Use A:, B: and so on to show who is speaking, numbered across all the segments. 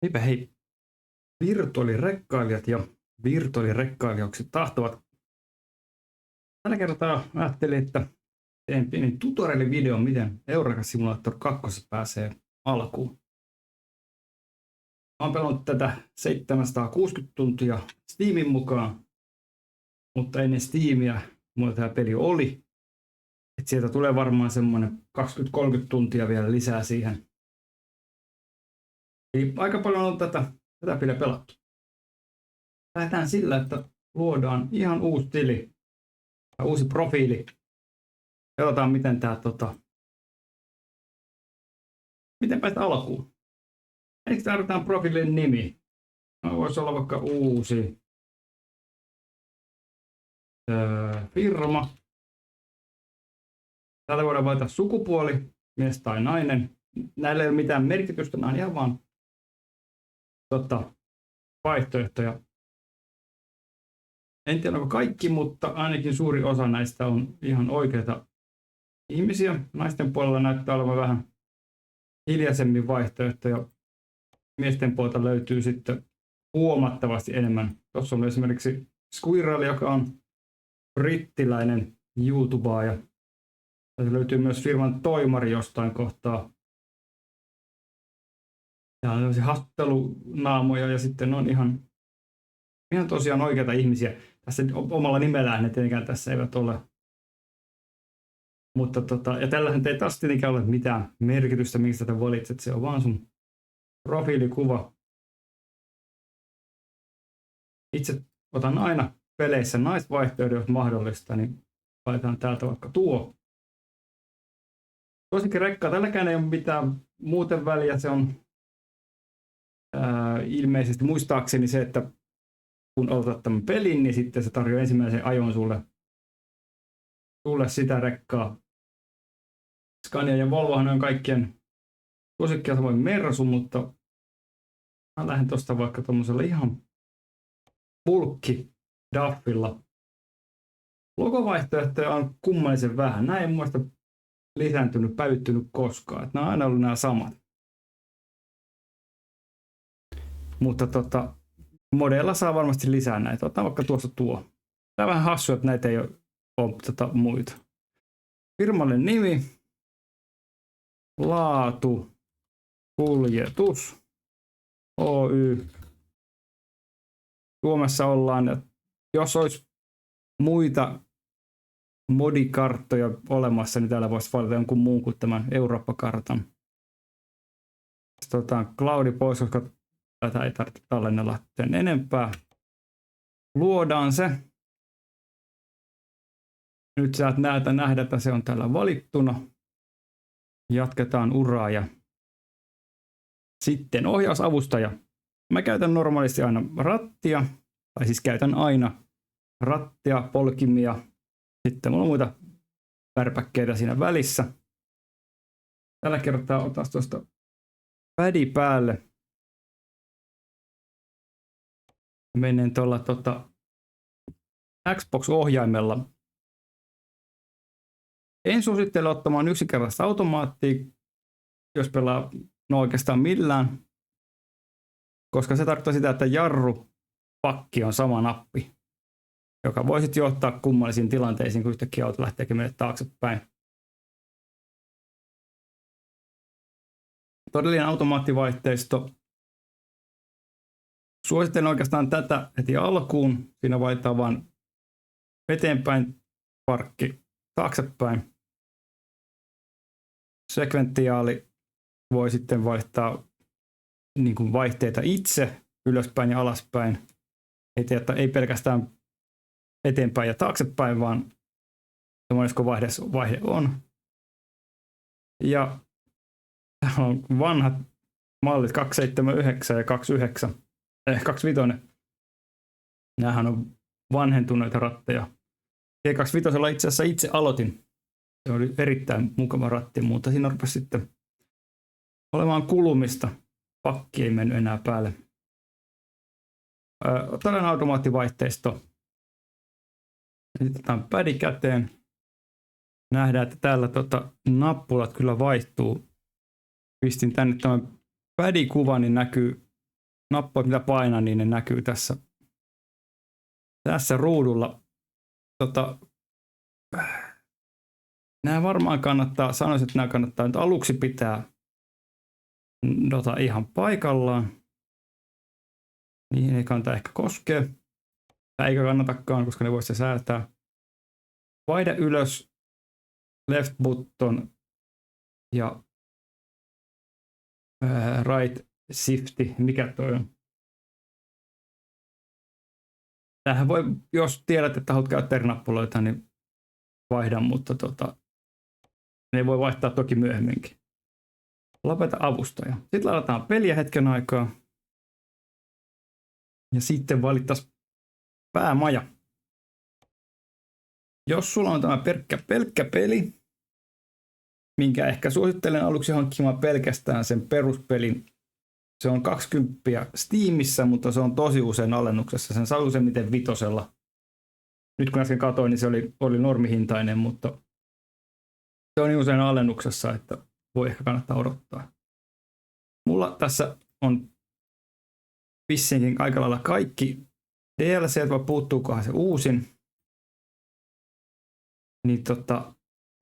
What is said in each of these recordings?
A: Heipä hei, virtuaalirekkailijat ja virtuaalirekkailijaksi tahtovat. Tällä kertaa ajattelin, että teen pienen tutorial-videon, miten Euragas Simulator 2 pääsee alkuun. Olen pelannut tätä 760 tuntia Steamin mukaan, mutta ennen Steamia mulla tämä peli oli. Et sieltä tulee varmaan semmoinen 20-30 tuntia vielä lisää siihen. Eli aika paljon on tätä peliä pelattu. Lähdetään sillä, että luodaan ihan uusi tili, uusi profiili. Katsotaan miten miten päästä alkuun. Ensiksi tarvitaan profiilin nimi. Voisi olla vaikka uusi firma. Täältä voidaan valita sukupuoli, mies tai nainen. Näillä ei ole mitään merkitystä, nämä on ihan vaan vaihtoehtoja. En tiedä onko kaikki, mutta ainakin suuri osa näistä on ihan oikeita ihmisiä. Naisten puolella näyttää olevan vähän hiljaisemmin vaihtoehtoja. Miesten puolelta löytyy sitten huomattavasti enemmän. Tuossa on esimerkiksi Squirrel, joka on brittiläinen YouTubaaja. Tässä löytyy myös firman toimari jostain kohtaa. Ja on haastattelunaamoja ja sitten on ihan tosiaan oikeita ihmisiä. Tässä omalla nimellään ne tietenkään tässä eivät ole. Mutta ja tällähän ei taas tietenkään ole mitään merkitystä, miksi tätä valitset. Se on vaan sun profiilikuva. Itse otan aina peleissä naisvaihtoehdon, jos mahdollista, niin laitetaan täältä vaikka tuo. Suosikkirekka, tälläkään ei ole mitään muuten väliä. Se on ilmeisesti muistaakseni se, että kun aloitat tämän pelin, niin sitten se tarjoaa ensimmäisen ajon sulle sitä rekkaa. Scania ja Volvohan on kaikkien suosikkia, samoin Mersu, mutta mä lähden tuosta vaikka tuommoisella ihan bulkki Daffilla. Logovaihtoehtoja on kummallisen vähän. Nämä ei mun mielestä lisääntynyt, päivittynyt koskaan. Nämä on aina ollut nämä samat. Mutta modella saa varmasti lisää näitä. Otetaan vaikka tuossa tuo. Tämä on vähän hassua, että näitä ei ole muita. Firmalle nimi, laatu, kuljetus, Oy. Suomessa ollaan, jos olisi muita modikarttoja olemassa, niin täällä voisi valita jonkun muun kuin tämän Eurooppa-kartan. Otetaan cloudi pois, koska tätä ei tarvitse tallennella sen enempää. Luodaan se. Nyt saat nähdä, että se on täällä valittuna. Jatketaan uraa ja sitten ohjausavustaja. Mä käytän normaalisti aina rattia, tai siis käytän aina rattia, polkimia. Sitten mulla on muita värpäkkeitä siinä välissä. Tällä kertaa otan tuosta pädi päälle. Menen tuolla Xbox-ohjaimella. En suosittele ottamaan yksinkertaista automaattia, jos pelaa oikeastaan millään, koska se tarkoittaa sitä, että jarrupakki on sama nappi, joka voi sitten johtaa kummallisiin tilanteisiin, kun yhtäkkiä auto lähtee menemään taaksepäin. Todellinen automaattivaihteisto. Suosittelen oikeastaan tätä heti alkuun. Siinä valitaan vain eteenpäin parkki, taaksepäin. Sekventiaali voi sitten vaihtaa niin kuin vaihteita itse ylöspäin ja alaspäin. Ei pelkästään eteenpäin ja taaksepäin, vaan monesko vaihde on. Ja täällä on vanhat mallit 279 ja 25. Nämähän on vanhentuneita ratteja. G25 itse asiassa itse aloitin. Se oli erittäin mukava ratti, mutta siinä rupesi sitten olemaan kulumista. Pakki ei mennyt enää päälle. Tällainen automaattivaihteisto. Sitten pädi käteen. Nähdään, että täällä nappulat kyllä vaihtuu. Pistin tänne tämän pädikuvan, niin näkyy nappuja, mitä painan, niin ne näkyy tässä ruudulla. Nämä varmaan kannattaa, sanoisin, että nämä kannattaa nyt aluksi pitää ihan paikallaan. Niihin ei kannata ehkä koskea. Eikä kannatakaan, koska ne voisi säätää. Vaihde ylös, left button ja right shifti. Mikä toi on? Tähän voi, jos tiedät, että haluat käyttää eri nappuloita, niin vaihda, mutta ne voi vaihtaa toki myöhemminkin. Lopeta avustaja. Sitten laitetaan peliä hetken aikaa. Ja sitten valittaisiin päämaja. Jos sulla on tämä pelkkä peli, minkä ehkä suosittelen aluksi hankkimaan pelkästään sen peruspelin. Se on 20 Steamissa, mutta se on tosi usein alennuksessa. Sen saa useimmiten vitosella. Nyt kun äsken katsoin, niin se oli normihintainen, mutta se on niin usein alennuksessa, että voi ehkä kannattaa odottaa. Mulla tässä on vissiinkin aika lailla kaikki DLC, vai puuttuukohan se uusin. Niin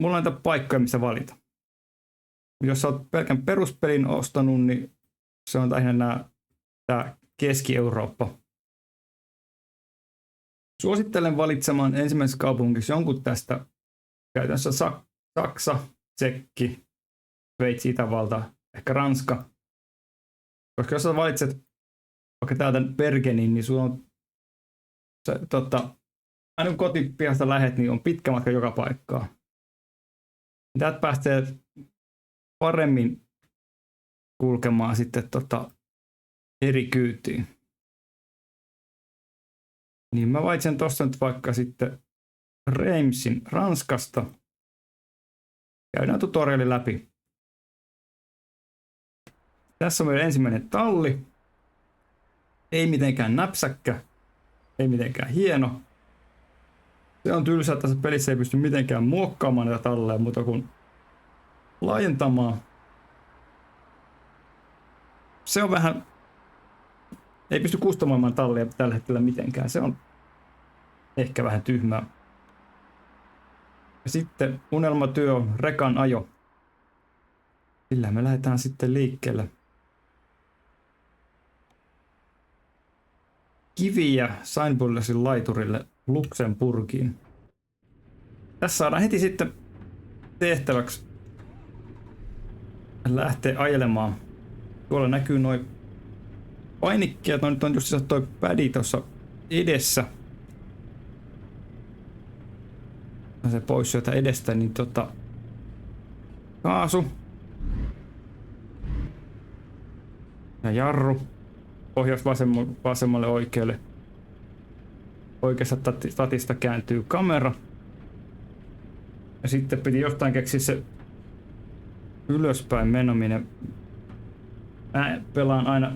A: mulla on näitä paikkoja, missä valita. Jos sä oot pelkän peruspelin ostanut, niin se on lähinnä tää Keski-Eurooppa. Suosittelen valitsemaan ensimmäisessä kaupungissa jonkun tästä käytännössä Saksa, Tsekki, Sveitsi, Itävalta, ehkä Ranska. Koska jos sä valitset vaikka täältä Bergenin, niin sulla on aina kun kotipihasta lähet, niin on pitkä matka joka paikkaa. Täältä pääsee paremmin kulkemaan sitten eri kyytiin. Niin mä valitsen tosta nyt vaikka sitten Reimsin Ranskasta. Käydään tutoriali läpi. Tässä on meidän ensimmäinen talli. Ei mitenkään näpsäkkä. Ei mitenkään hieno. Se on tylsää, että tässä pelissä ei pysty mitenkään muokkaamaan näitä talleja, mutta kun laajentamaan. Se on vähän... Ei pysty kustomoimaan tallia tällä hetkellä mitenkään. Se on ehkä vähän tyhmää. Ja sitten unelmatyö on rekan ajo. Sillä me lähdetään sitten liikkeelle. Kiviä Saint-Bullesin laiturille Luxemburgiin. Tässä saadaan heti sitten tehtäväksi lähteä ajelemaan. Tuolla näkyy noin painikkeet. No nyt on just toi pädi tuossa edessä. Se pois sieltä edestä, niin kaasu. Ja jarru. Ohjaus vasemmalle oikealle. Oikeassa statista kääntyy kamera. Ja sitten piti jostain keksiä se ylöspäin menominen. Mä pelaan aina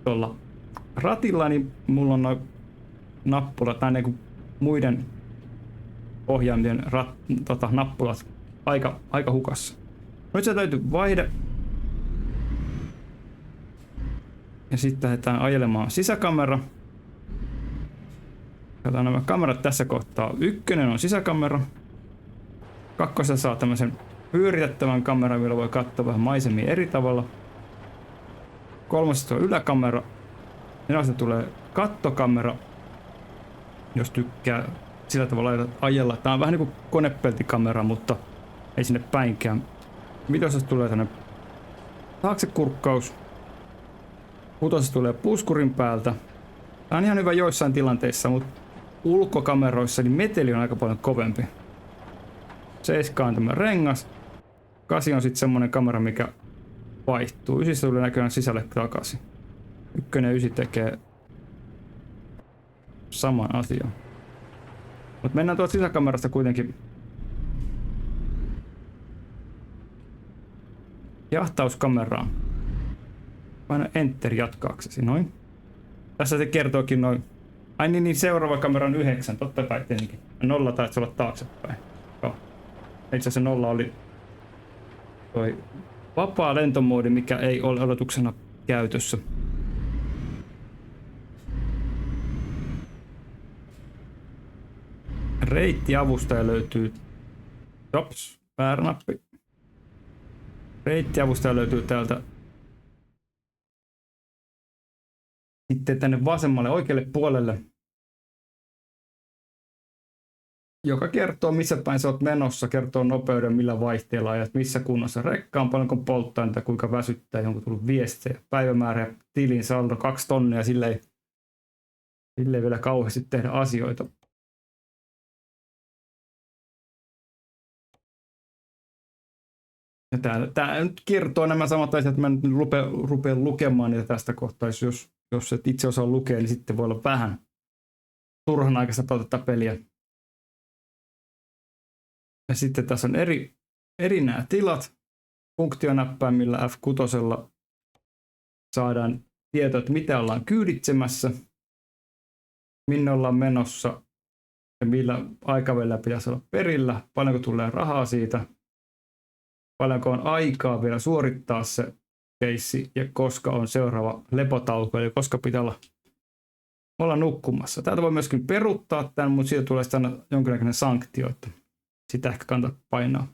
A: tuolla ratilla, niin mulla on noin nappulat, tai niin kuin muiden ohjaamien nappulat aika hukassa. Nyt se täytyy vaihde. Ja sitten lähdetään ajelemaan sisäkamera. Katsotaan nämä kamerat tässä kohtaa. 1 on sisäkamera. 2 saa tämmöisen pyöritettävän kameran, millä voi katsoa vähän maisemia eri tavalla. 3 on yläkamera. 4 tulee kattokamera, jos tykkää sillä tavalla ajella. Tää on vähän niin kuin konepeltikamera, mutta ei sinne päinkään. 5 tulee tänne taaksekurkkaus. 6 tulee puskurin päältä. Tää on ihan hyvä joissain tilanteissa, mutta ulkokameroissa niin meteli on aika paljon kovempi. 7 on tämä rengas. 8 on sitten semmonen kamera, mikä vaihtuu. 9 tulee näköjään sisälle takaisin. 1 ja 9 tekee saman asian. Mutta mennään tuolta sisäkamerasta kuitenkin jahtauskameraan. Paina Enter jatkaaksesi, noin. Tässä se kertookin noin. Ai niin, seuraava kamera on 9, totta kai tietenkin. 0 taisi olla taaksepäin. Joo. Itse asiassa 0 oli toi vapaa lentomoodi, mikä ei ole aloituksena käytössä. Reittiavustaja löytyy. Jops, väärä nappi. Reittiavustaja löytyy täältä. Sitten tänne vasemmalle oikealle puolelle, joka kertoo missä päin sä oot menossa, kertoo nopeuden, millä vaihteella ajat, missä kunnossa rekka on, paljonko polttaa niitä, kuinka väsyttää, onko tullut viestejä, päivämäärä ja tilin saldo 2 tonnia, sille ei vielä kauheasti tehdä asioita. Ja tää nyt kertoo nämä samat asiat, että mä nyt rupean lukemaan niitä tästä kohtaa, jos et itse osaa lukea, niin sitten voi olla vähän turhan aikaista pelata peliä. Ja sitten tässä on eri nämä tilat, funktionäppäimillä F6 saadaan tieto, että mitä ollaan kyyditsemässä, minne ollaan menossa ja millä aikavälillä pitäisi olla perillä, paljonko tulee rahaa siitä, paljonko on aikaa vielä suorittaa se keissi ja koska on seuraava lepotauko, eli koska pitää olla nukkumassa. Täältä voi myöskin peruuttaa tämän, mutta siitä tulee sitten aina jonkinnäköinen sanktio, että sitä ehkä kannattaa painaa.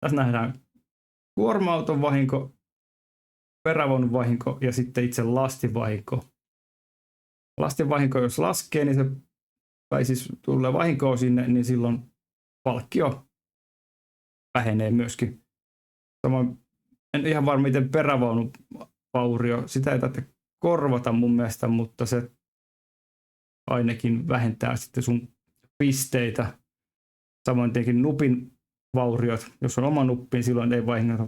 A: Tässä nähdään kuorma-auton vahinko, perävaunun vahinko ja sitten itse lastivahinko. Lastivahinko, jos laskee, niin se, tai siis tulee vahinkoa sinne, niin silloin palkkio vähenee myöskin. Samoin en ihan varma, miten perävaunun vaurio, sitä ei tarvitse korvata mun mielestä, mutta se ainakin vähentää sitten sun pisteitä. Samoin tietenkin nupin vauriot, jos on oma nuppi, niin silloin ei vahingoita,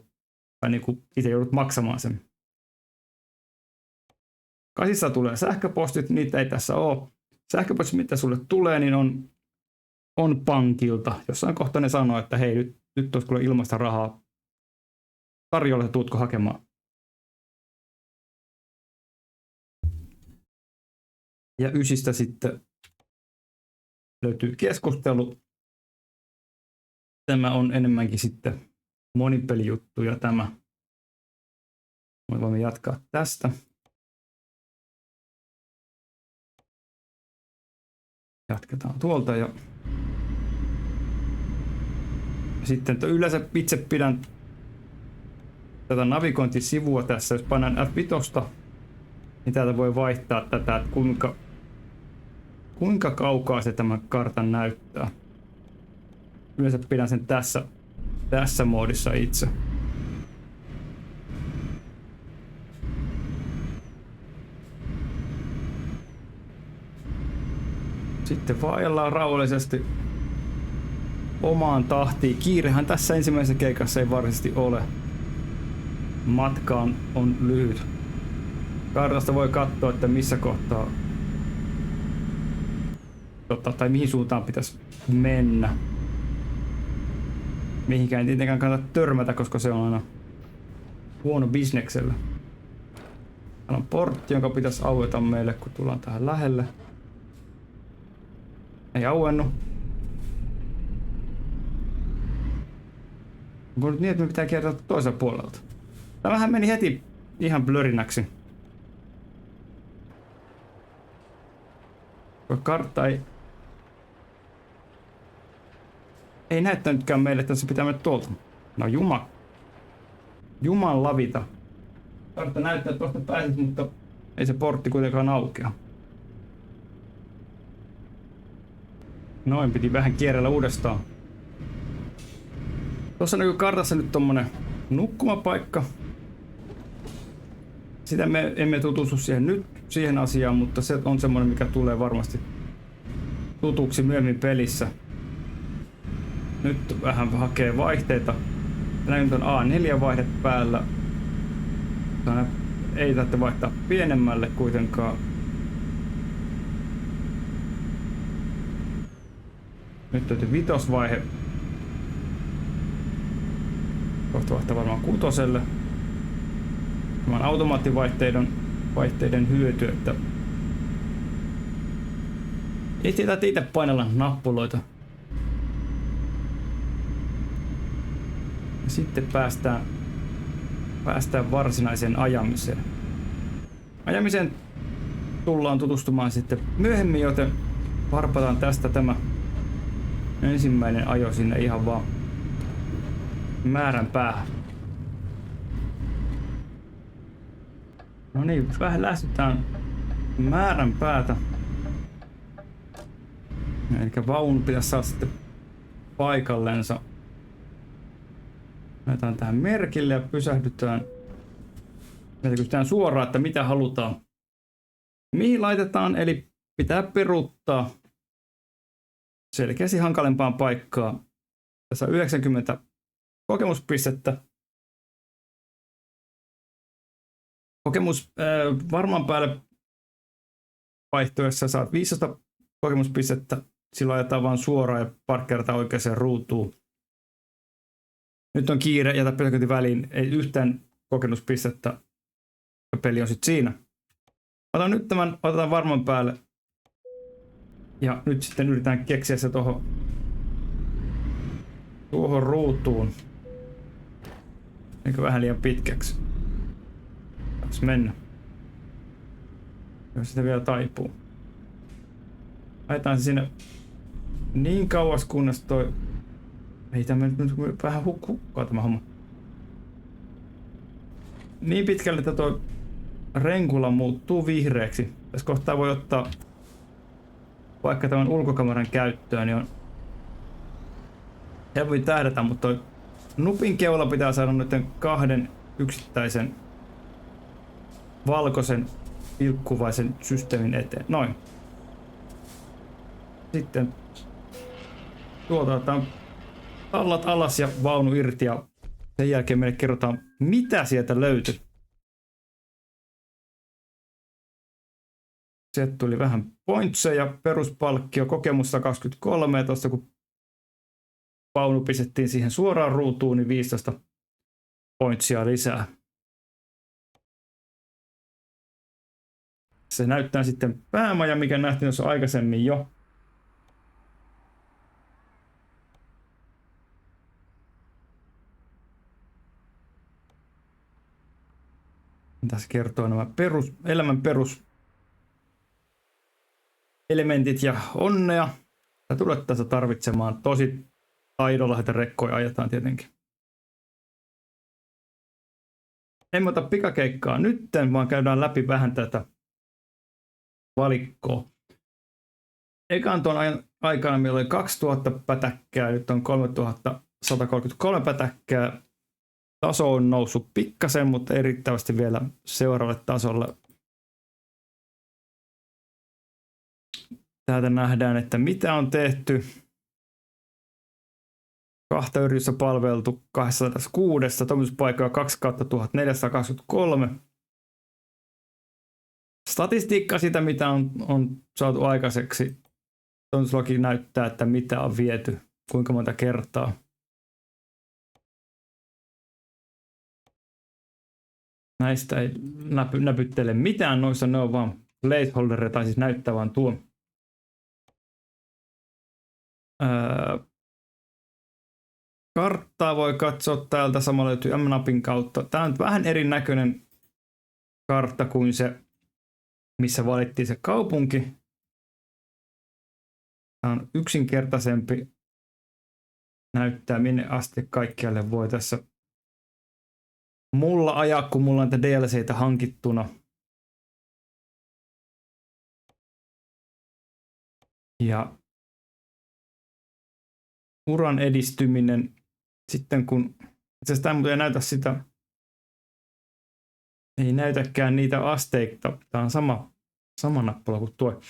A: tai niin kuin itse joudut maksamaan sen. Kasissa tulee sähköpostit, niitä ei tässä ole. Sähköpostit, mitä sulle tulee, niin on pankilta. Jossain kohtaa ne sanoo, että hei, nyt olisi kyllä ilmaista rahaa tarjolla, että tuutko hakemaan. Ja ysistä sitten löytyy keskustelu. Tämä on enemmänkin sitten monipelijuttu ja tämä. Me voimme jatkaa tästä. Jatketaan tuolta ja sitten yleensä itse pidän tätä navigointisivua tässä, jos painan F5, niin täältä voi vaihtaa tätä, että kuinka kaukaa se tämän kartan näyttää. Yleensä pidän sen tässä moodissa itse. Sitten vaellaan rauhallisesti omaan tahtiin. Kiirehän tässä ensimmäisessä keikassa ei varsinaisesti ole. Matka on lyhyt. Kartasta voi katsoa, että missä kohtaa tai mihin suuntaan pitäisi mennä. Mihinkään ei tietenkään kannata törmätä, koska se on aina huono bisneksellä. Täällä on portti, jonka pitäisi aueta meille, kun tullaan tähän lähelle. Ei auennu. Onko nyt niin, että me pitää kiertää toiselta puolelta? Tämähän meni heti ihan blörinäksi. Kartta ei näyttänytkään meille, että se pitää mennä tuolta. No Juman lavita. Kartta näyttää, että tuosta pääsit, mutta ei se portti kuitenkaan aukea. Noin, piti vähän kierrellä uudestaan. Tuossa näkyy kartassa nyt tommonen nukkumapaikka. Sitä me emme tutustu siihen asiaan, mutta se on semmoinen, mikä tulee varmasti tutuksi myöhemmin pelissä. Nyt vähän hakee vaihteita. Näin on A4-vaihde päällä. Ei tarvitse vaihtaa pienemmälle kuitenkaan. Nyt täytyy 5. vaihe. Kohta vaihtaa varmaan 6. Tämä on automaattivaihteiden hyöty, että ei sitä itse painella nappuloita. Sitten päästään varsinaiseen ajamiseen. Ajamiseen tullaan tutustumaan sitten myöhemmin, joten varpataan tästä tämä ensimmäinen ajo sinne ihan vaan määrän päähän. No niin, vähän lähestytään määrän päätä. Eli vaunu pitäisi saada sitten paikallensa. Laitetaan tähän merkille ja pysähdytään. Kysytään suoraan, että mitä halutaan. Mihin laitetaan, eli pitää peruuttaa selkeästi hankalempaan paikkaan. Tässä on 90 kokemuspistettä. Varmaan päälle vaihtoessa saat 500 kokemuspistettä. Silloin ajetaan vaan suoraan ja parkkeerataan oikeaan ruutuun. Nyt on kiire, jätä pysäköinti väliin, ei yhtään kokemuspistettä. Peli on sitten siinä. Otan nyt tämän, otetaan varman päälle. Ja nyt sitten yritetään keksiä se tuohon ruutuun. Eikö vähän liian pitkäksi? Taas mennä. Jos sitä vielä taipuu. Laitetaan se sinne niin kauas kunnes toi... Ei tämä nyt vähän hukkaa tämä homma. Niin pitkälle, että toi renkula muuttuu vihreäksi. Tässä kohtaa voi ottaa vaikka tämän ulkokameran käyttöön, niin on helpompi tähdätä, mutta toi nupin keula pitää saada nyt kahden yksittäisen valkoisen vilkkuvaisen systeemin eteen. Noin. Sitten tuolta otetaan tallat alas ja vaunu irti ja sen jälkeen meille kerrotaan, mitä sieltä löytyi. Sieltä tuli vähän pointseja, peruspalkkio, kokemusta 23 ja tuosta kun vaunu pistettiin siihen suoraan ruutuun, niin 15 pointsia lisää. Se näyttää sitten päämaja, mikä nähtiin tuossa aikaisemmin jo. Tässä kertoo nämä elämän peruselementit ja onnea. Sä tulet tässä tarvitsemaan tosi taidolla, että rekkoja ajetaan tietenkin. Emme ota pikakeikkaa nytten, vaan käydään läpi vähän tätä valikkoa. Ekan tuon ajan aikana meillä oli 2000 pätäkkää, nyt on 3133 pätäkkää. Taso on noussut pikkasen, mutta ei riittävästi vielä seuraavalle tasolle. Täältä nähdään, että mitä on tehty. 2 yritystä palveltu 206, toimituspaikkoja 2/1423. Statistiikka sitä, mitä on saatu aikaiseksi. Toimituslaki näyttää, että mitä on viety, kuinka monta kertaa. Näistä ei näpyttele mitään, noissa ne on vaan placeholdereita, tai siis näyttää vaan tuo. Karttaa voi katsoa täältä, samalla löytyy M-napin kautta. Tämä on vähän erinäköinen kartta kuin se, missä valittiin se kaupunki. Tämä on yksinkertaisempi. Näyttää minne asti kaikkialle voi tässä mulla ajaa, kun mulla on näitä DLCitä hankittuna. Ja uran edistyminen sitten kun, itse asiassa tämä ei näytä sitä, ei näytäkään niitä asteikta. Tämä on sama nappula kuin tuo.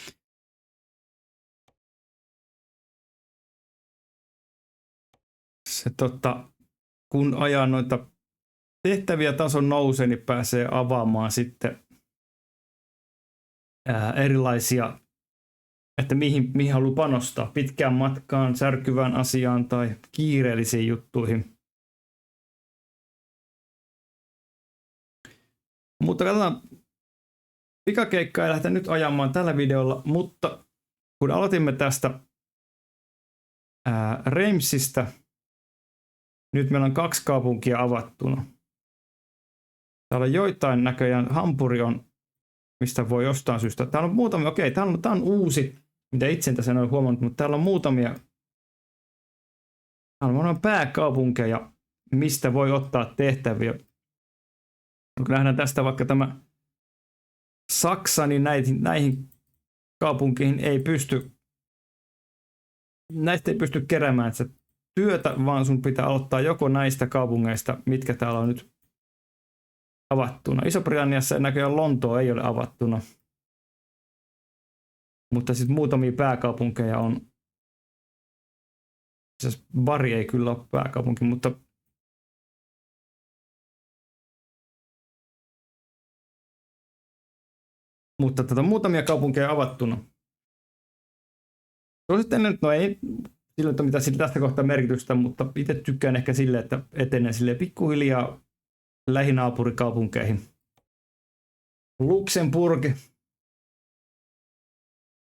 A: Se kun ajaa noita tehtäviä tason nousee, niin pääsee avaamaan sitten erilaisia, että mihin haluaa panostaa. Pitkään matkaan, särkyvään asiaan tai kiireellisiin juttuihin. Mutta katsotaan, pikakeikkaa ei lähdetä nyt ajamaan tällä videolla, mutta kun aloitimme tästä Reimsistä, Nyt meillä on 2 kaupunkia avattuna. Täällä on joitain näköjään. Hampuri on, mistä voi jostain syystä. Täällä on muutamia, okei, tää on uusi, mitä itse tässä en ole huomannut, mutta täällä on muutamia. Täällä on pääkaupunkeja, mistä voi ottaa tehtäviä. Kun nähdään tästä vaikka tämä Saksa, niin näihin kaupunkiin näistä ei pysty keräämään sitä työtä, vaan sun pitää aloittaa joko näistä kaupungeista, mitkä täällä on nyt avattuna. Iso-Britanniassa näköjään Lontoo ei ole avattuna, mutta sitten muutamia pääkaupunkeja on. Siis Bari ei kyllä ole pääkaupunki, mutta muutamia kaupunkeja avattuna. Suosittelen, no ei sillä ole mitään tästä kohtaa merkitystä, mutta itse tykkään ehkä sille, että etenee sille pikkuhiljaa lähinaapurikaupunkeihin. Luxemburg.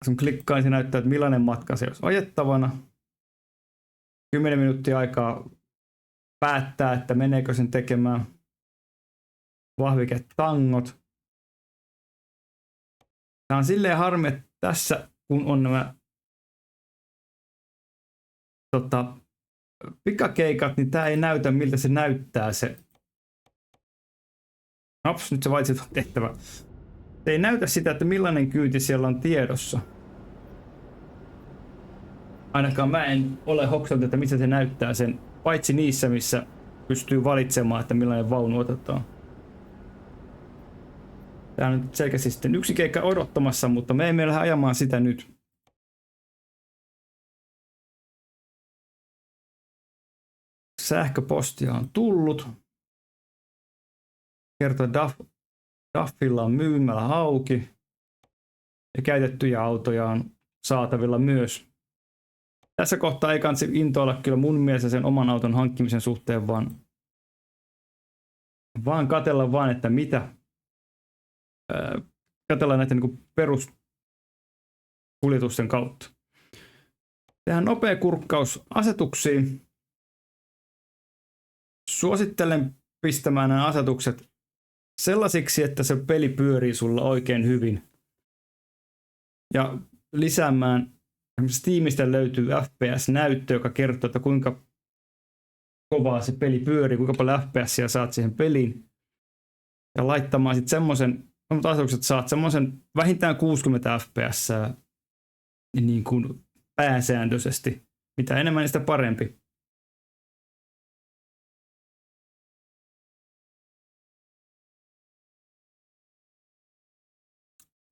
A: Kun klikkaan, se näyttää, että millainen matka se olisi ajettavana. 10 minuuttia aikaa päättää, että meneekö sen tekemään. Vahviketangot. Tämä on silleen harmi, että tässä kun on nämä pikakeikat, niin tämä ei näytä miltä se näyttää se. Ops, nyt se valitsit tehtävä. Se ei näytä sitä, että millainen kyyti siellä on tiedossa. Ainakaan mä en ole hoksannut, että missä se näyttää sen, paitsi niissä, missä pystyy valitsemaan, että millainen vaunu otetaan. Tää on nyt selkeästi sitten yksi keikka odottamassa, mutta me emme lähde ajamaan sitä nyt. Sähköpostia on tullut. Kertoo, Duffilla on myymällä auki. Ja käytettyjä autoja on saatavilla myös. Tässä kohtaa ei kansi intoilla kyllä mun mielestä sen oman auton hankkimisen suhteen, vaan katsella vaan, että mitä. Katsellaan näiden niin peruskuljetusten kautta. Tehdään nopea kurkkaus asetuksiin. Suosittelen pistämään nämä asetukset sellaisiksi, että se peli pyörii sulla oikein hyvin. Ja lisäämään, Steamista löytyy FPS-näyttö, joka kertoo, että kuinka kovaa se peli pyörii, kuinka paljon FPS:iä saat siihen peliin. Ja laittamaan sitten semmoisen, asetukset saat semmoisen vähintään 60 FPS:ää niin kuin pääsääntöisesti. Mitä enemmän, niin sitä parempi.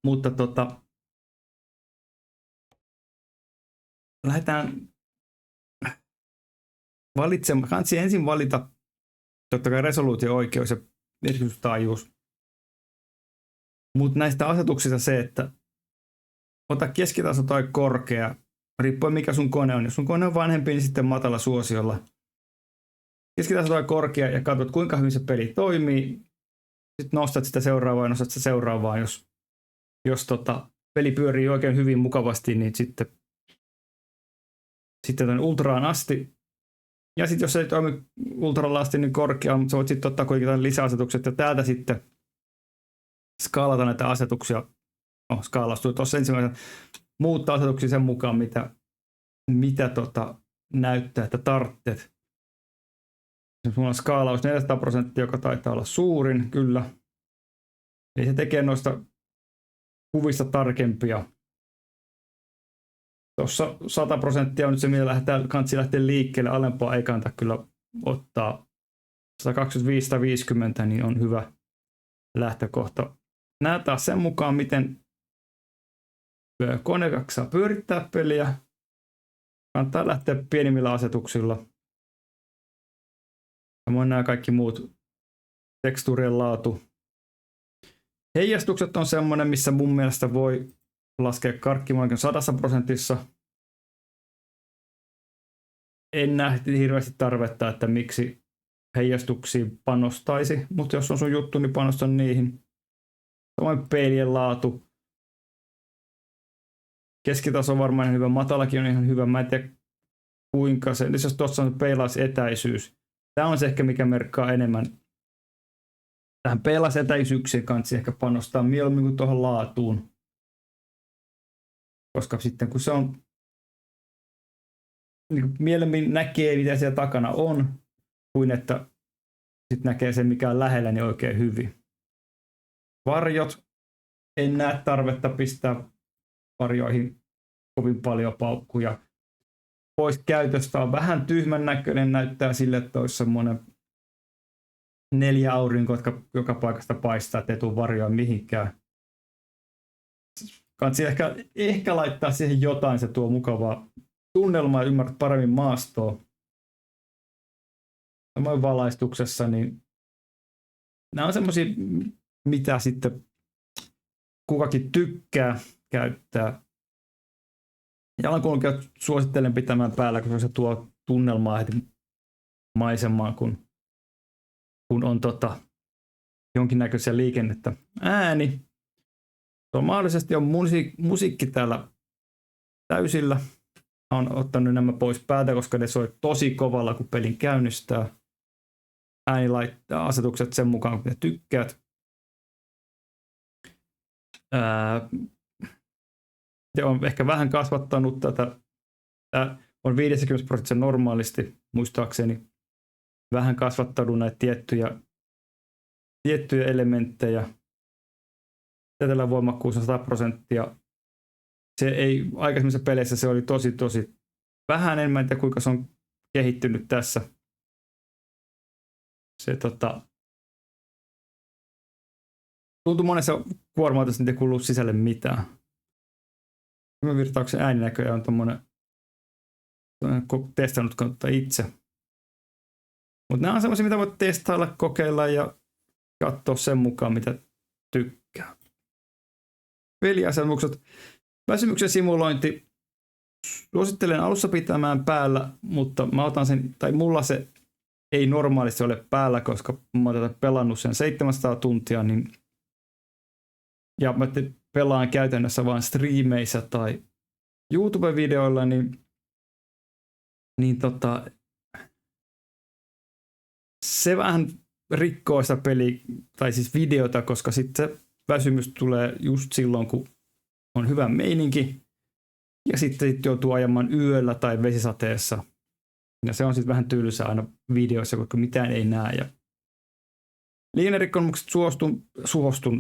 A: Mutta lähdetään valitsemaan. Kansi ensin valita totta kai resoluutio-oikeus ja merkitystaajuus. Mutta näistä asetuksista se, että ota keskitaso tai korkea, riippuen mikä sun kone on. Jos sun kone on vanhempi, niin sitten matala suosiolla. Keskitaso tai korkea ja katsot kuinka hyvin se peli toimii. Sitten nostat sitä seuraavaa ja nostat sitä seuraavaa. Jos peli pyörii oikein hyvin mukavasti, niin sitten tänne ultraan asti. Ja sitten jos ei toimi ultralla asti, niin korkeaan, sä voit sitten ottaa kuitenkin lisäasetukset ja täältä sitten skaalata näitä asetuksia. Skaalastui tuossa ensimmäisenä. Muuttaa asetuksia sen mukaan, mitä näyttää, että tarvitset. Sulla on skaalaus 400%, joka taitaa olla suurin, kyllä. Eli se tekee noista kuvista tarkempia. Tuossa 100% on nyt se, millä kansi lähtee liikkeelle. Alempaa ei kannata kyllä ottaa. 125 tai 50 niin on hyvä lähtökohta. Nää taas sen mukaan, miten kone saa pyörittää peliä. Kannattaa lähteä pienimmillä asetuksilla. Samoin nämä kaikki muut tekstuurien laatu. Heijastukset on semmoinen, missä mun mielestä voi laskea karkkimaan 100%. En näe hirveästi tarvetta, että miksi heijastuksiin panostaisi, mutta jos on sun juttu, niin panostan niihin. Samoin peilien laatu. Keskitaso on varmaan hyvä, matalakin on ihan hyvä. Mä en tiedä kuinka se, jos tuossa on peilausetäisyys. Tämä on se ehkä, mikä merkkaa enemmän tähän peilasetäisyyksien kanssa ehkä panostaa mieluummin kuin tuohon laatuun. Koska sitten kun se on niin mieluummin näkee, mitä siellä takana on, kuin että sitten näkee sen, mikä on lähellä, niin oikein hyvin. Varjot. En näe tarvetta pistää varjoihin kovin paljon paukkuja. Pois käytöstä on vähän tyhmän näköinen, näyttää sille, että olisi semmoinen 4 aurinkoa, jotka joka paikasta paistaa, ettei tule varjoa mihinkään. Kansi ehkä laittaa siihen jotain, se tuo mukavaa tunnelmaa ja ymmärrät paremmin maastoa. Samoin valaistuksessa, niin nämä on semmoisia, mitä sitten kukakin tykkää käyttää. Jalankulkijat suosittelen pitämään päällä, koska se tuo tunnelmaa heti maisemaan, kun on jonkinnäköisiä liikennettä. Ääni. Mahdollisesti on musiikki täällä täysillä. Olen ottanut nämä pois päältä, koska ne soi tosi kovalla, kun pelin käynnistää. Ääni laittaa asetukset sen mukaan, kun ne tykkäät. Ja on ehkä vähän kasvattanut tätä. Tämä on 50% normaalisti, muistaakseni. Vähän kasvattanut näitä tiettyjä elementtejä. Tällä voimakkuus on 100%. Se ei, aikaisemmissa peleissä se oli tosi vähän enemmän, että kuinka se on kehittynyt tässä. Se tuntui monessa kuorma-autossa, että ei kuulu sisälle mitään. Tämän virtauksen ääninäköjä on tommonen testannut itse. Mutta nämä on semmoisia, mitä voit testailla, kokeilla ja katsoa sen mukaan, mitä tykkää. Peliasemukset. Väsymyksen simulointi. Suosittelen alussa pitämään päällä, mutta mä otan sen, tai mulla se ei normaalisti ole päällä, koska mä oon pelannut sen 700 tuntia, niin ja mä pelaan käytännössä vain striimeissä tai YouTube-videoilla, niin se vähän rikkoo sitä peliä, tai siis videota, koska sitten se väsymys tulee just silloin, kun on hyvä meininki, ja sitten joutuu ajamaan yöllä tai vesisateessa. Ja se on sitten vähän tylsää aina videoissa, koska mitään ei näe. Ja liikennerikkomukset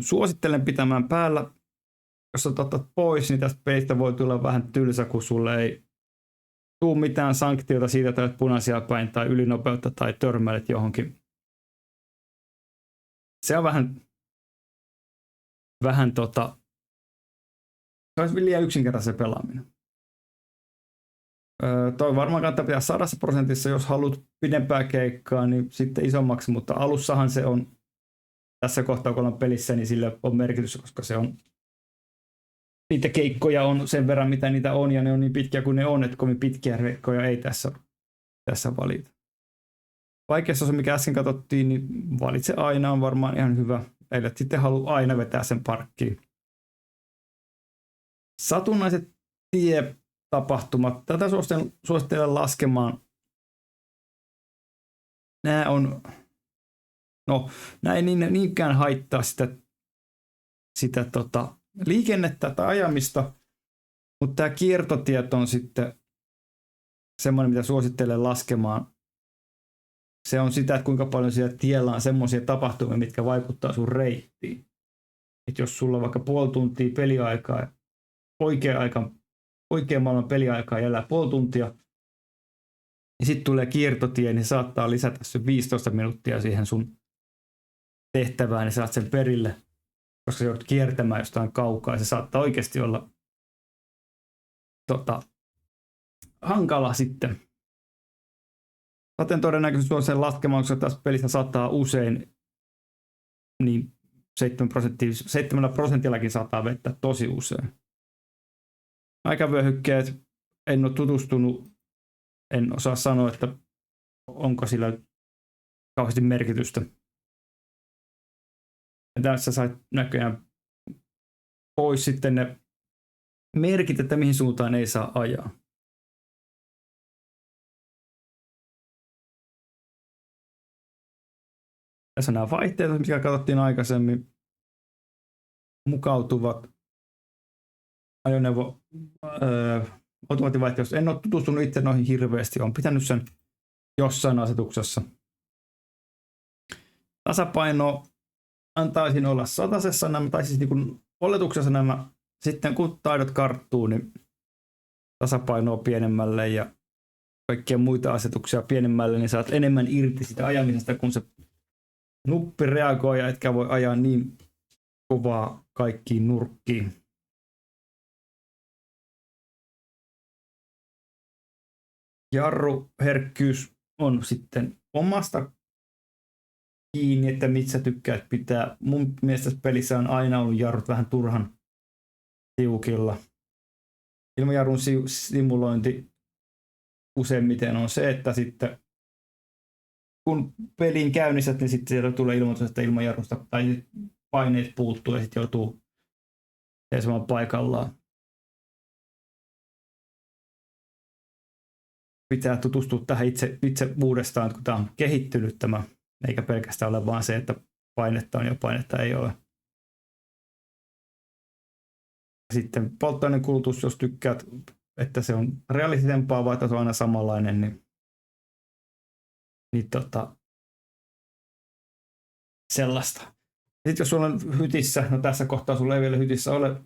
A: suosittelen pitämään päällä. Jos otat pois, niin tästä pelistä voi tulla vähän tylsä, kun sulle ei tule mitään sanktiota siitä, että olet punaisia päin tai ylinopeutta tai törmäilet johonkin. Se on vähän se olisi liian yksinkertaisen pelaaminen. Toi varmaan kannattaa pitää 100%, jos haluat pidempää keikkaa, niin sitten isommaksi, mutta alussahan se on tässä kohtaa, kun ollaan pelissä, niin sillä on merkitys, koska se on niitä keikkoja on sen verran, mitä niitä on, ja ne on niin pitkiä kuin ne on, että kovin pitkiä keikkoja ei tässä valita. Vaikeassa osa, mikä äsken katsottiin, niin valitse aina on varmaan ihan hyvä. Eilet sitten halua aina vetää sen parkkiin. Satunnaiset tietapahtumat. Tätä suosittelen laskemaan. Nämä ei niinkään haittaa sitä liikennettä tai ajamista, mutta tämä kiertotiet on sitten semmoinen, mitä suosittelen laskemaan. Se on sitä, että kuinka paljon siellä tiellä on semmoisia tapahtumia, mitkä vaikuttaa sun reittiin. Että jos sulla on vaikka puoli tuntia peliaikaa, oikean maailman peliaikaa jäljellä puoli tuntia, niin sitten tulee kiertotie, niin saattaa lisätä se 15 minuuttia siihen sun tehtävään, niin saat sen perille, koska sä joudut kiertämään jostain kaukaa, ja se saattaa oikeasti olla hankala sitten. Saten todennäköisesti on sen laskemaan, koska tässä pelissä saattaa usein, niin 7% saattaa vettä tosi usein. Aikavyöhykkeet, en ole tutustunut, en osaa sanoa, että onko sillä kauheasti merkitystä. Ja tässä sait näköjään pois sitten ne merkit, että mihin suuntaan ei saa ajaa. Tässä on nämä vaihteet, mitkä katsottiin aikaisemmin. Mukautuvat ajoneuvo automaattivaihteet. En ole tutustunut itse noihin hirveästi. Olen pitänyt sen jossain asetuksessa. Tasapaino antaisin olla satasessa nämä, tai siis niin oletuksessa nämä. Sitten kun taidot karttuu, niin tasapainoa pienemmälle ja kaikkia muita asetuksia pienemmälle, niin saat enemmän irti sitä ajamisesta, kun se nuppi reagoi ja etkä voi ajaa niin kovaa kaikkiin nurkkiin. Jarruherkkyys on sitten omasta kiinni, että mitä tykkäät pitää. Mun mielestä pelissä on aina ollut jarrut vähän turhan tiukilla. Ilmajarrun simulointi useimmiten on se, että sitten kun pelin käynnistät, niin sitten sieltä tulee ilmoitus, että ilmajarrusta tai paineet puuttuu ja sitten joutuu seisomaan paikallaan. Pitää tutustua tähän itse uudestaan, kun tämä on kehittynyt tämä, eikä pelkästään ole vaan se, että painetta on ja painetta ei ole. Sitten polttoaineen kulutus, jos tykkäät, että se on realistisempaa, vaikka se on aina samanlainen, niin sellaista. Sitten jos sulla on hytissä, no tässä kohtaa sulla ei vielä hytissä ole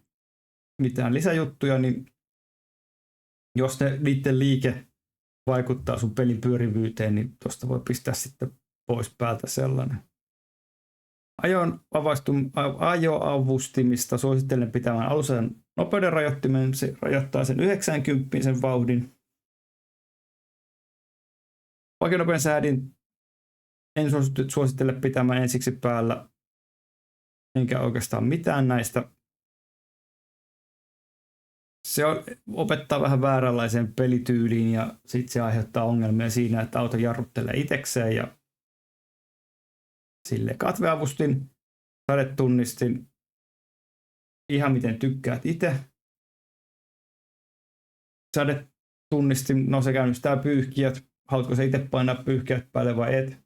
A: mitään lisäjuttuja, niin jos niiden liike vaikuttaa sun pelin pyörivyyteen, niin tuosta voi pistää sitten pois päältä sellainen. Ajoavustimista suosittelen pitämään alusen nopeuden rajoittimen. Se rajoittaa sen 90 sen vauhdin. Vakionopeuden säädin en suosittele pitämään ensiksi päällä, enkä oikeastaan mitään näistä. Se opettaa vähän vääränlaiseen pelityyliin ja sitten se aiheuttaa ongelmia siinä, että auto jarruttelee itsekseen ja sille katveavustin, sadetunnistin, ihan miten tykkäät itse. Sadetunnistin, no se käynnistää pyyhkijät, haluatko se itse painaa pyyhkijät päälle vai et.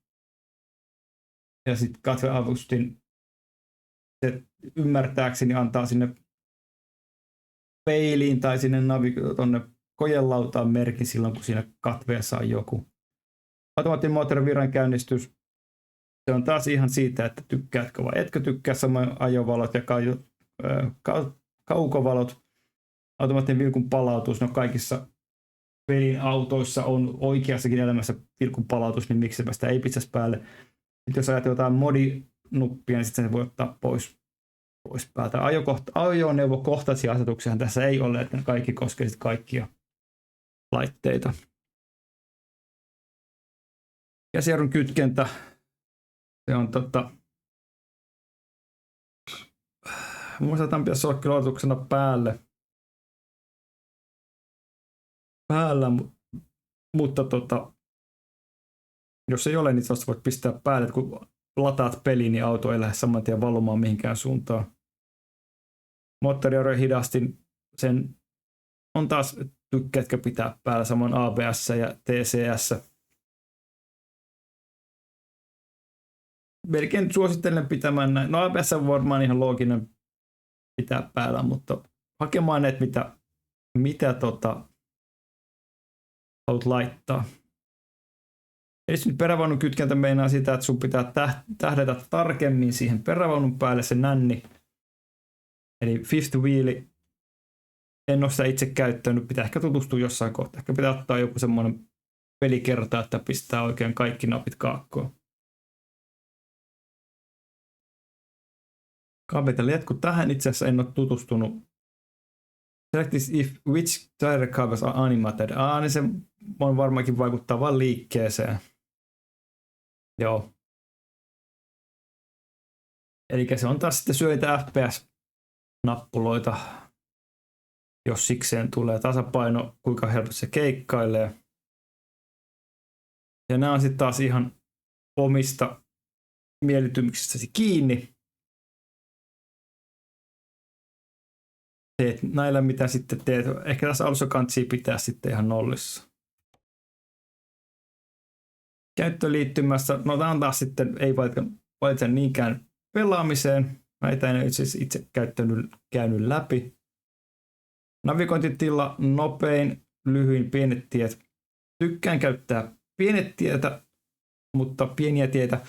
A: Ja sitten katveavustin, se ymmärtääkseni antaa sinne peiliin tai sinne tuonne kojelautaan merkin silloin, kun siinä katveessa on joku. Automaattinen moottorin virran käynnistys. Se on taas ihan siitä, että tykkäätkö vai etkö tykkää, samoin ajovalot ja kaukovalot. Automaattinen vilkun palautus, no kaikissa pelin autoissa on oikeassakin elämässä vilkun palautus, niin miksi sitä ei pitäisi päälle. Sitten jos ajat jotain modinuppia, niin sitten se voi ottaa pois päältä. Ajoneuvokohtaisia asetuksia tässä ei ole, että ne kaikki koskee kaikkia laitteita. Käsijarrun kytkentä. Se on muistetaan pitäisi olla kyllä aloituksena päällä, mutta jos ei ole, niin tuosta voit pistää päälle, että kun lataat peliin, niin auto ei lähde saman tien valumaan mihinkään suuntaan. Moottorijarrujen hidastin, sen on taas tykkäätkö pitää päällä, samoin ABS ja TCS. Melkein suosittelen pitämään näin. No ABS on varmaan ihan looginen pitää päällä, mutta hakemaan ne, mitä haluat laittaa. Eli nyt perävaunun kytkentä meinaa sitä, että sun pitää tähdätä tarkemmin siihen perävaunun päälle se nänni. Eli fifth wheel, en ole sitä itse käyttänyt, pitää ehkä tutustua jossain kohtaa. Ehkä pitää ottaa joku semmoinen pelikerta, että pistää oikein kaikki napit kaakkoon. Kaapit ja letkut tähän itse asiassa en ole tutustunut. Select if which tire covers are animated. Niin se on varmaankin vaikuttaa vain liikkeeseen. Joo. Eli se on taas sitten syöitä FPS-nappuloita, jos sikseen tulee tasapaino, kuinka helposti se keikkailee. Ja nämä on sitten taas ihan omista mieltymyksistäsi kiinni. Teet näillä, mitä sitten teet. Ehkä tässä alussa kantsii pitää sitten ihan nollissa. Käyttöliittymässä, no tämä on taas sitten, ei valitsen niinkään pelaamiseen. Näitä en itse käynyt läpi. Navigointitila, nopein, lyhyin, pienet tiet. Tykkään käyttää pieniä tietä,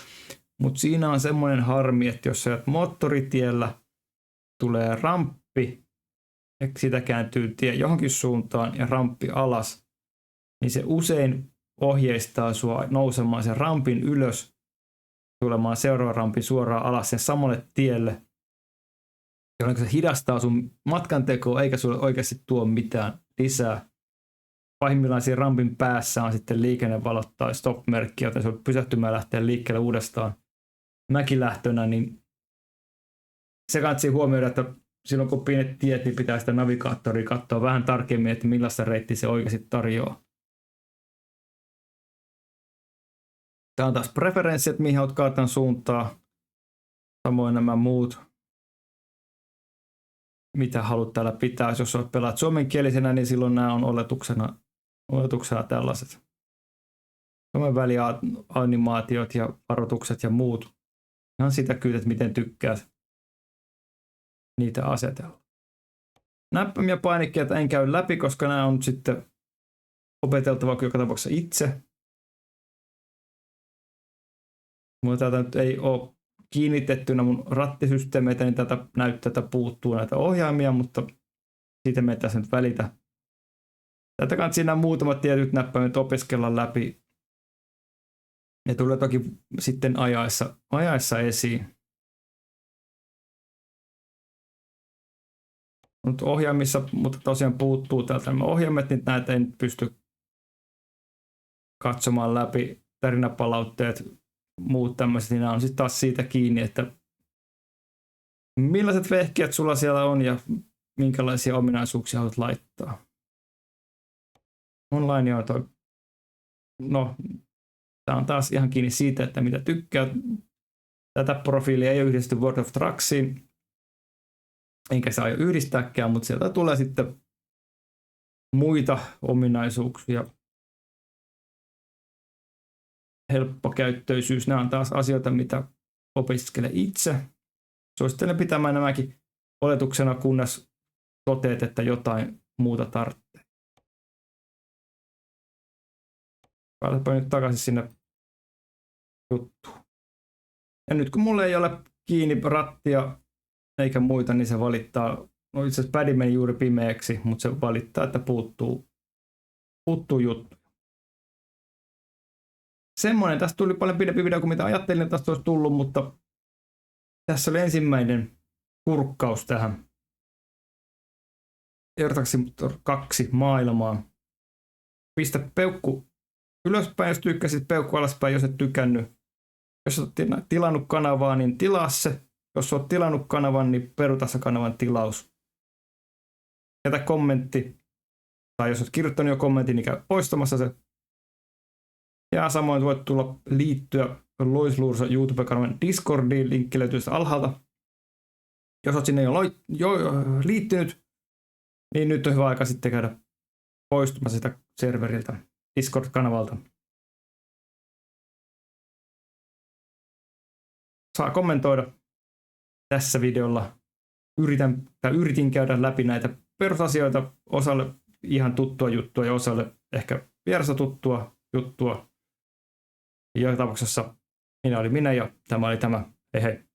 A: mutta siinä on semmoinen harmi, että jos sä oot moottoritiellä, tulee ramppi, ja sitä kääntyy tie johonkin suuntaan ja ramppi alas, niin se usein ohjeistaa sua nousemaan sen rampin ylös, tulemaan seuraavan rampin suoraan alas sen samalle tielle, jolloin se hidastaa sun matkan tekoa eikä sulle oikeasti tuo mitään lisää. Pahimmillaan siinä rampin päässä on sitten liikennevalot tai stop-merkki, joten se on pysähtymään lähteä liikkeelle uudestaan mäkilähtönä, niin se kannattaa huomioida, että silloin kun pienet tiet, niin pitää sitä navigaattoria katsoa vähän tarkemmin, että millaista reittiä se oikeasti tarjoaa. Tämä on taas preferenssit, mihin olet kartan suuntaa. Samoin nämä muut, mitä haluat täällä pitää. Jos olet pelaat suomenkielisenä, niin silloin nämä on oletuksena tällaiset. Suomen välianimaatiot ja varoitukset ja muut. Ihan sitä kyllä, että miten tykkäät niitä asetella. Näppäimiä painikkeita en käy läpi, koska nämä on sitten opeteltava joka tapauksessa itse. Mulla täältä nyt ei ole kiinnitettynä mun rattisysteemeitä, niin täältä näyttää, että puuttuu näitä ohjaimia, mutta siitä me ei tässä nyt välitä. Täältä kannattaa siinä muutamat tietyt näppäimet opiskella läpi. Ne tulee toki sitten ajaessa esiin. Nyt ohjaimissa, mutta tosiaan puuttuu täältä nämä ohjaimet, niin näitä ei nyt pysty katsomaan läpi. Tarinapalautteet, muut tämmöiset, niin nämä on sitten taas siitä kiinni, että millaiset vehkeet sulla siellä on ja minkälaisia ominaisuuksia haluat laittaa. Online on toi, no, tämä on taas ihan kiinni siitä, että mitä tykkää. Tätä profiilia ei ole yhdistetty World of Trucksiin, enkä se aio yhdistääkään, mutta sieltä tulee sitten muita ominaisuuksia. Helppokäyttöisyys, nämä on taas asioita, mitä opiskele itse. Suosittelen pitämään nämäkin oletuksena, kunnes toteat, että jotain muuta tarvitsee. Päätäpä nyt takaisin sinne juttuun. Ja nyt kun mulla ei ole kiinni rattia eikä muita, niin se valittaa. No itse asiassa pädi meni juuri pimeäksi, mutta se valittaa, että puuttuu juttu. Semmoinen, tästä tuli paljon pidempi video kuin mitä ajattelin, että tästä olisi tullut, mutta tässä oli ensimmäinen kurkkaus tähän Euro 2 maailmaan. Pistä peukku ylöspäin, jos tykkäsit, peukku alaspäin, jos et tykännyt. Jos olet tilannut kanavaa, niin tilaa se. Jos olet tilannut kanavan, niin peruta se kanavan tilaus. Jätä kommentti, tai jos olet kirjoittanut jo kommentin, niin käy poistamassa se. Ja samoin voit liittyä Lois Luursa YouTube-kanavan Discordiin, linkki löytyy alhaalta. Jos olet sinne jo liittynyt, niin nyt on hyvä aika sitten käydä poistumassa sitä serveriltä, Discord-kanavalta. Saa kommentoida tässä videolla. Yritin käydä läpi näitä perusasioita, osalle ihan tuttua juttua ja osalle ehkä vierasta tuttua juttua. Joka tapauksessa minä ja tämä oli tämä. Hei hei.